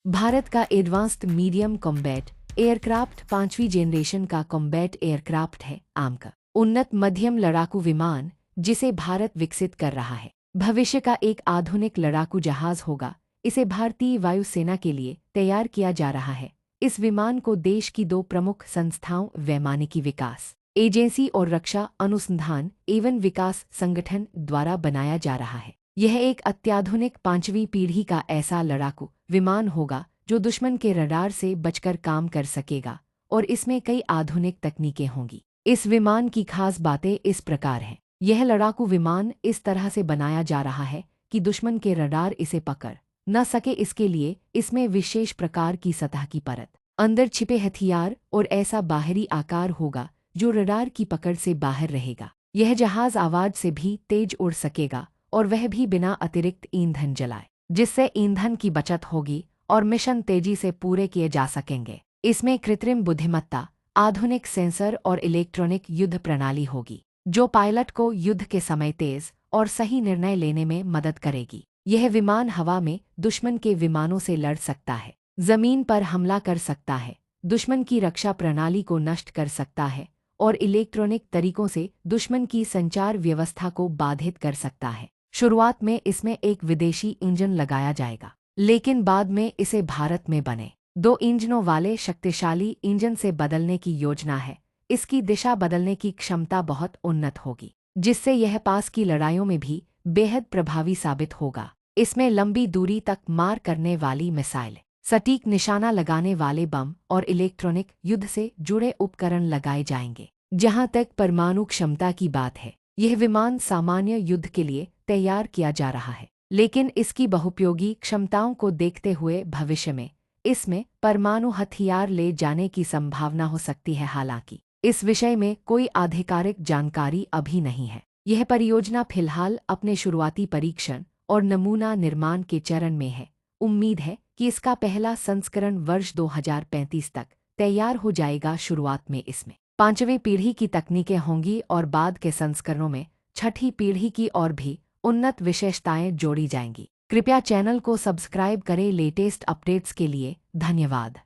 भारत का advanced medium combat aircraft 5वीं generation का कॉम्बैट एयरक्राफ्ट है। आम का उन्नत मध्यम लड़ाकू विमान जिसे भारत विकसित कर रहा है, भविष्य का एक आधुनिक लड़ाकू जहाज होगा। इसे भारतीय वायुसेना के लिए तैयार किया जा रहा है। इस विमान को देश की दो प्रमुख संस्थाओं वैमानिकी विकास एजेंसी और रक्षा अनुसंधान एवं विकास संगठन द्वारा बनाया जा रहा है। यह एक अत्याधुनिक 5वीं पीढ़ी का ऐसा लड़ाकू विमान होगा जो दुश्मन के रडार से बचकर काम कर सकेगा और इसमें कई आधुनिक तकनीकें होंगी। इस विमान की खास बातें इस प्रकार हैं। यह लड़ाकू विमान इस तरह से बनाया जा रहा है कि दुश्मन के रडार इसे पकड़ न सके। इसके लिए इसमें विशेष प्रकार की सतह की परत, अंदर छिपे हथियार और ऐसा बाहरी आकार होगा जो रडार की पकड़ से बाहर रहेगा। यह जहाज आवाज से भी तेज उड़ सकेगा और वह भी बिना अतिरिक्त ईंधन जलाए, जिससे ईंधन की बचत होगी और मिशन तेजी से पूरे किए जा सकेंगे। इसमें कृत्रिम बुद्धिमत्ता, आधुनिक सेंसर और इलेक्ट्रॉनिक युद्ध प्रणाली होगी जो पायलट को युद्ध के समय तेज और सही निर्णय लेने में मदद करेगी। यह विमान हवा में दुश्मन के विमानों से लड़ सकता है, जमीन पर हमला कर सकता है, दुश्मन की रक्षा प्रणाली को नष्ट कर सकता है और इलेक्ट्रॉनिक तरीकों से दुश्मन की संचार व्यवस्था को बाधित कर सकता है। शुरुआत में इसमें एक विदेशी इंजन लगाया जाएगा, लेकिन बाद में इसे भारत में बने 2 इंजनों वाले शक्तिशाली इंजन से बदलने की योजना है। इसकी दिशा बदलने की क्षमता बहुत उन्नत होगी, जिससे यह पास की लड़ाइयों में भी बेहद प्रभावी साबित होगा। इसमें लंबी दूरी तक मार करने वाली मिसाइल, सटीक निशाना लगाने वाले बम और इलेक्ट्रॉनिक युद्ध से जुड़े उपकरण लगाए जाएंगे। जहां तक परमाणु क्षमता की बात है, यह विमान सामान्य युद्ध के लिए तैयार किया जा रहा है, लेकिन इसकी बहुपयोगी क्षमताओं को देखते हुए भविष्य में इसमें परमाणु हथियार ले जाने की संभावना हो सकती है। हालांकि इस विषय में कोई आधिकारिक जानकारी अभी नहीं है। यह परियोजना फिलहाल अपने शुरुआती परीक्षण और नमूना निर्माण के चरण में है। उम्मीद है कि इसका पहला संस्करण वर्ष 2035 तक तैयार हो जाएगा। शुरुआत में इसमें 5वीं पीढ़ी की तकनीकें होंगी और बाद के संस्करणों में 6ठी पीढ़ी की और भी उन्नत विशेषताएं जोड़ी जाएंगी। कृपया चैनल को सब्सक्राइब करें लेटेस्ट अपडेट्स के लिए। धन्यवाद।